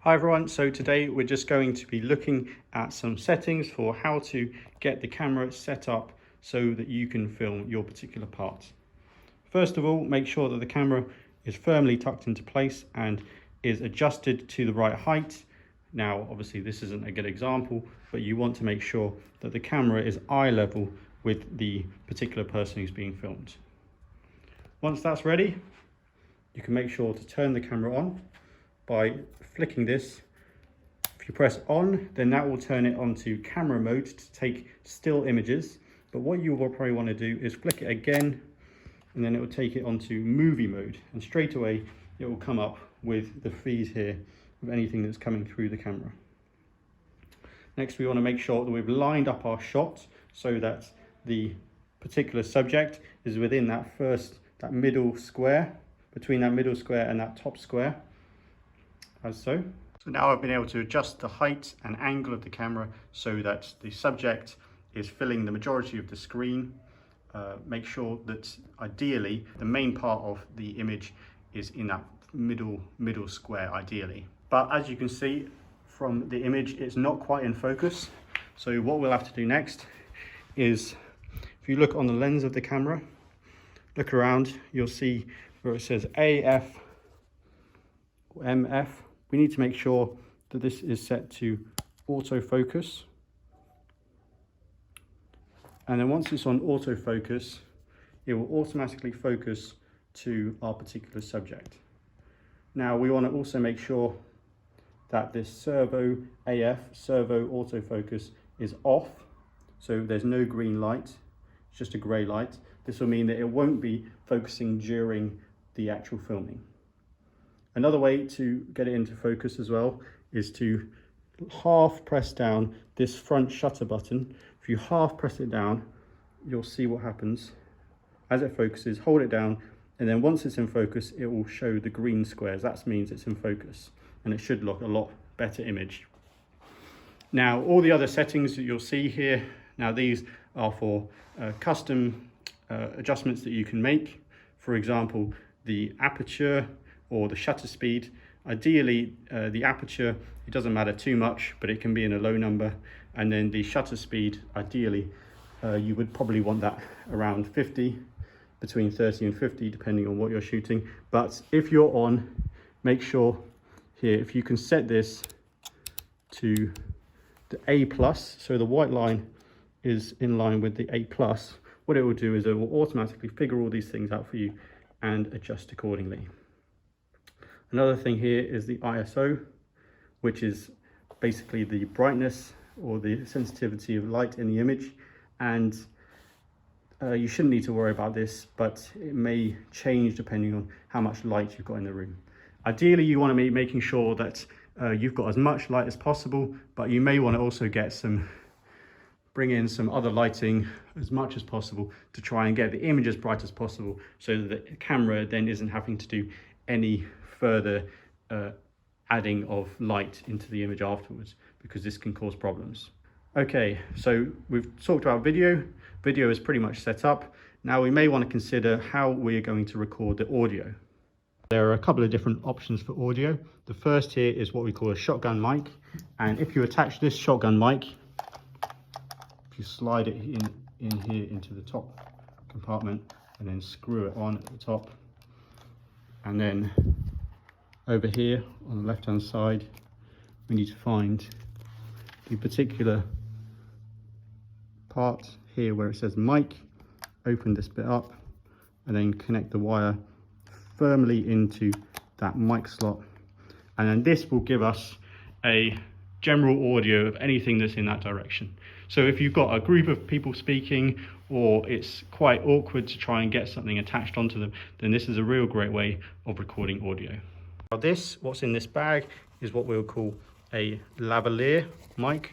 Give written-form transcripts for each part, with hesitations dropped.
Hi everyone, so today we're just going to be looking at some settings for how to get the camera set up so that you can film your particular part. First of all, make sure that the camera is firmly tucked into place and is adjusted to the right height. Now, obviously this isn't a good example, but you want to make sure that the camera is eye level with the particular person who's being filmed. Once that's ready, you can make sure to turn the camera on by flicking this. If you press on, then that will turn it onto camera mode to take still images. But what you will probably want to do is flick it again, and then it will take it onto movie mode. And straight away, it will come up with the feed here of anything that's coming through the camera. Next, we want to make sure that we've lined up our shot so that the particular subject is within that middle square, between that middle square and that top square. As so. So now I've been able to adjust the height and angle of the camera so that the subject is filling the majority of the screen. Make sure that ideally the main part of the image is in that middle square ideally. But as you can see from the image, it's not quite in focus. So what we'll have to do next is, if you look on the lens of the camera, look around, you'll see where it says AF or MF. We need to make sure that this is set to autofocus. And then once it's on autofocus, it will automatically focus to our particular subject. Now we want to also make sure that this servo AF, servo autofocus, is off. So there's no green light, it's just a grey light. This will mean that it won't be focusing during the actual filming. Another way to get it into focus as well is to half press down this front shutter button. If you half press it down, you'll see what happens. As it focuses, hold it down, and then once it's in focus, it will show the green squares. That means it's in focus, and it should look a lot better image. Now, all the other settings that you'll see here, now these are for custom adjustments that you can make. For example, the aperture or the shutter speed. Ideally, the aperture, it doesn't matter too much, but it can be in a low number. And then the shutter speed, ideally, you would probably want that around 50, between 30 and 50, depending on what you're shooting. But if you're on, make sure here, if you can set this to the A+, so the white line is in line with the A+, what it will do is it will automatically figure all these things out for you and adjust accordingly. Another thing here is the ISO, which is basically the brightness or the sensitivity of light in the image. And you shouldn't need to worry about this, but it may change depending on how much light you've got in the room. Ideally, you want to be making sure that you've got as much light as possible, but you may want to also bring in some other lighting as much as possible to try and get the image as bright as possible so that the camera then isn't having to do any further adding of light into the image afterwards, because this can cause problems. Okay, so we've talked about video. Video is pretty much set up. Now we may want to consider how we are going to record the audio. There are a couple of different options for audio. The first here is what we call a shotgun mic. And if you attach this shotgun mic, if you slide it in here into the top compartment and then screw it on at the top, and then over here on the left hand side, we need to find the particular part here where it says mic. Open this bit up and then connect the wire firmly into that mic slot, and then this will give us a general audio of anything that's in that direction. So if you've got a group of people speaking, or it's quite awkward to try and get something attached onto them, then this is a real great way of recording audio. Now what's in this bag is what we'll call a lavalier mic,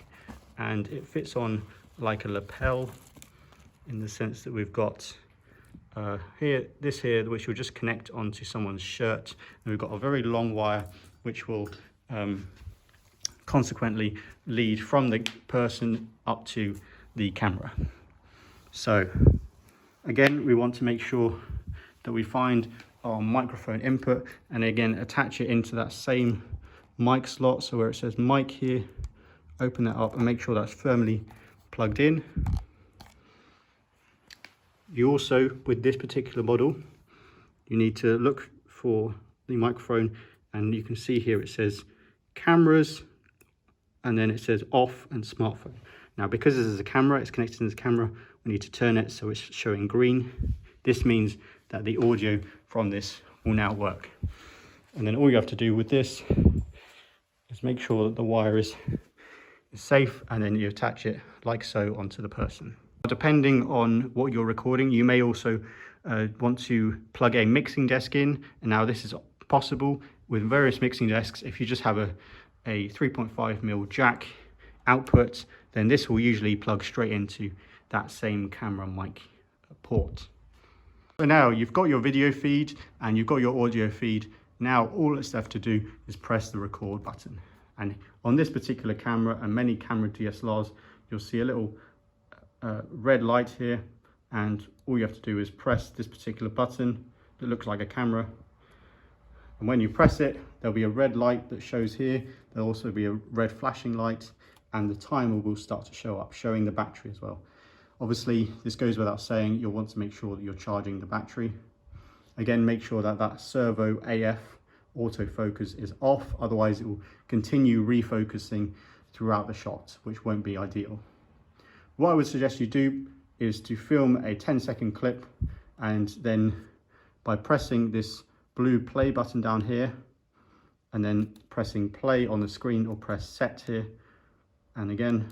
and it fits on like a lapel in the sense that we've got this here, which will just connect onto someone's shirt, and we've got a very long wire which will consequently lead from the person up to the camera. So again, we want to make sure that we find our microphone input and again attach it into that same mic slot. So where it says mic here, open that up and make sure that's firmly plugged in. You also, with this particular model, you need to look for the microphone, and you can see here it says cameras, and then it says off and smartphone. Now, because this is a camera, it's connected to this camera, we need to turn it so it's showing green. This means that the audio from this will now work. And then all you have to do with this is make sure that the wire is safe, and then you attach it like so onto the person. Depending on what you're recording, you may also want to plug a mixing desk in. And now this is possible with various mixing desks. If you just have a 3.5mm jack output, then this will usually plug straight into that same camera mic port. So now you've got your video feed and you've got your audio feed. Now all that's left to do is press the record button. And on this particular camera and many camera DSLRs, you'll see a little red light here, and all you have to do is press this particular button that looks like a camera. And when you press it, there'll be a red light that shows here. There'll also be a red flashing light, and the timer will start to show up, showing the battery as well. Obviously, this goes without saying, you'll want to make sure that you're charging the battery. Again, make sure that that servo AF autofocus is off, otherwise it will continue refocusing throughout the shot, which won't be ideal. What I would suggest you do is to film a 10-second clip, and then by pressing this blue play button down here and then pressing play on the screen, or press set here, and again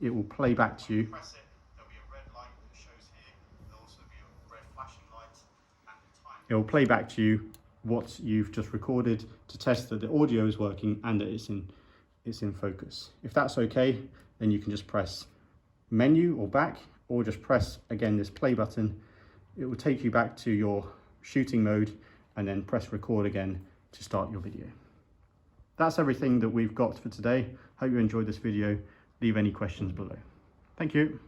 it will play back to you. Press it, there'll be a red light that shows here, there'll also be a red flashing light, and the time. It will play back to you what you've just recorded to test that the audio is working and that it's in focus. If that's okay, then you can just press menu or back, or just press again this play button. It will take you back to your shooting mode, and then press record again to start your video. That's everything that we've got for today. Hope you enjoyed this video. Leave any questions below. Thank you.